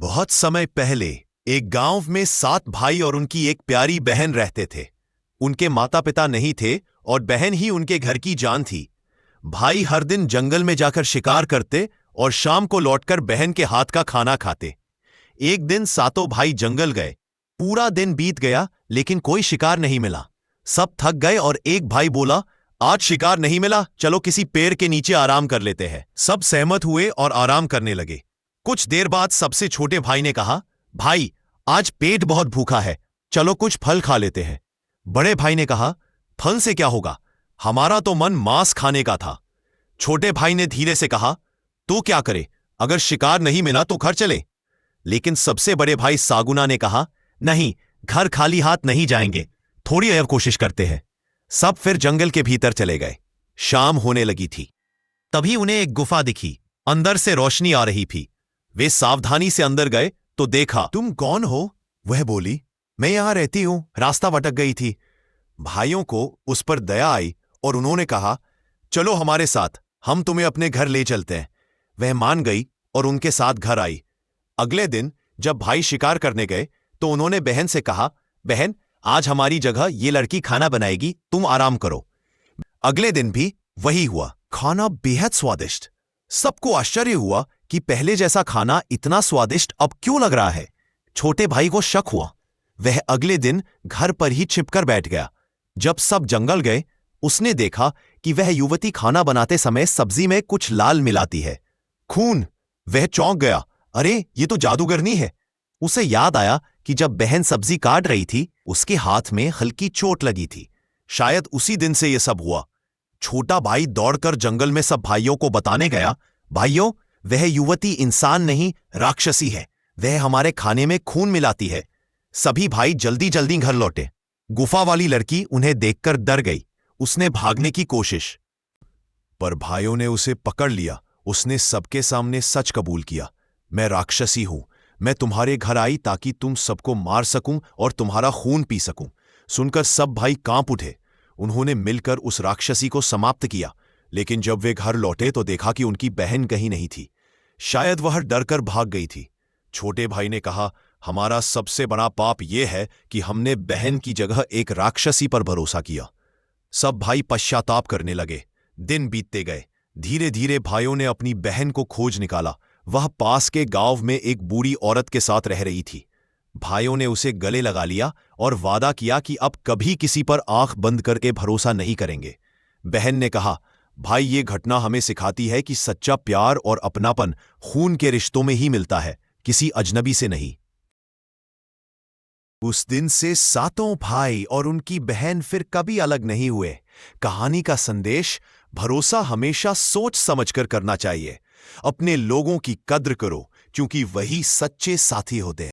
बहुत समय पहले एक गांव में 7 भाई और उनकी एक प्यारी बहन रहते थे। उनके माता पिता नहीं थे और बहन ही उनके घर की जान थी। भाई हर दिन जंगल में जाकर शिकार करते और शाम को लौटकर बहन के हाथ का खाना खाते। एक दिन सातों भाई जंगल गए। पूरा दिन बीत गया लेकिन कोई शिकार नहीं मिला। सब थक गए और एक भाई बोला, आज शिकार नहीं मिला, चलो किसी पेड़ के नीचे आराम कर लेते हैं। सब सहमत हुए और आराम करने लगे। कुछ देर बाद सबसे छोटे भाई ने कहा, भाई आज पेट बहुत भूखा है, चलो कुछ फल खा लेते हैं। बड़े भाई ने कहा, फल से क्या होगा, हमारा तो मन मांस खाने का था। छोटे भाई ने धीरे से कहा, तू क्या करे, अगर शिकार नहीं मिला तो घर चले। लेकिन सबसे बड़े भाई सागुना ने कहा, नहीं, घर खाली हाथ नहीं जाएंगे, थोड़ी और कोशिश करते हैं। सब फिर जंगल के भीतर चले गए। शाम होने लगी थी। तभी उन्हें एक गुफा दिखी। अंदर से रोशनी आ रही थी। वे सावधानी से अंदर गए तो देखा, तुम कौन हो? वह बोली, मैं यहां रहती हूं, रास्ता भटक गई थी। भाइयों को उस पर दया आई और उन्होंने कहा, चलो हमारे साथ, हम तुम्हें अपने घर ले चलते हैं। वह मान गई और उनके साथ घर आई। अगले दिन जब भाई शिकार करने गए तो उन्होंने बहन से कहा, बहन आज हमारी जगह ये लड़की खाना बनाएगी, तुम आराम करो। अगले दिन भी वही हुआ। खाना बेहद स्वादिष्ट। सबको आश्चर्य हुआ कि पहले जैसा खाना इतना स्वादिष्ट अब क्यों लग रहा है। छोटे भाई को शक हुआ। वह अगले दिन घर पर ही छिपकर बैठ गया। जब सब जंगल गए, उसने देखा कि वह युवती खाना बनाते समय सब्जी में कुछ लाल मिलाती है, खून। वह चौंक गया, अरे ये तो जादूगरनी है। उसे याद आया कि जब बहन सब्जी काट रही थी, उसके हाथ में हल्की चोट लगी थी। शायद उसी दिन से यह सब हुआ। छोटा भाई दौड़कर जंगल में सब भाइयों को बताने गया, भाइयों, वह युवती इंसान नहीं, राक्षसी है। वह हमारे खाने में खून मिलाती है। सभी भाई जल्दी जल्दी घर लौटे। गुफा वाली लड़की उन्हें देखकर डर गई। उसने भागने की कोशिश, पर भाइयों ने उसे पकड़ लिया। उसने सबके सामने सच कबूल किया, मैं राक्षसी हूं। मैं तुम्हारे घर आई ताकि तुम सबको मार सकूं और तुम्हारा खून पी सकूं। सुनकर सब भाई कांप उठे। उन्होंने मिलकर उस राक्षसी को समाप्त किया। लेकिन जब वे घर लौटे तो देखा कि उनकी बहन कहीं नहीं थी। शायद वह डरकर भाग गई थी। छोटे भाई ने कहा, हमारा सबसे बड़ा पाप यह है कि हमने बहन की जगह एक राक्षसी पर भरोसा किया। सब भाई पश्चाताप करने लगे। दिन बीतते गए। धीरे धीरे भाइयों ने अपनी बहन को खोज निकाला। वह पास के गांव में एक बूढ़ी औरत के साथ रह रही थी। भाइयों ने उसे गले लगा लिया और वादा किया कि अब कभी किसी पर आंख बंद करके भरोसा नहीं करेंगे। बहन ने कहा, भाई ये घटना हमें सिखाती है कि सच्चा प्यार और अपनापन खून के रिश्तों में ही मिलता है, किसी अजनबी से नहीं। उस दिन से सातों भाई और उनकी बहन फिर कभी अलग नहीं हुए। कहानी का संदेश, भरोसा हमेशा सोच समझकर करना चाहिए। अपने लोगों की कद्र करो, क्योंकि वही सच्चे साथी होते हैं।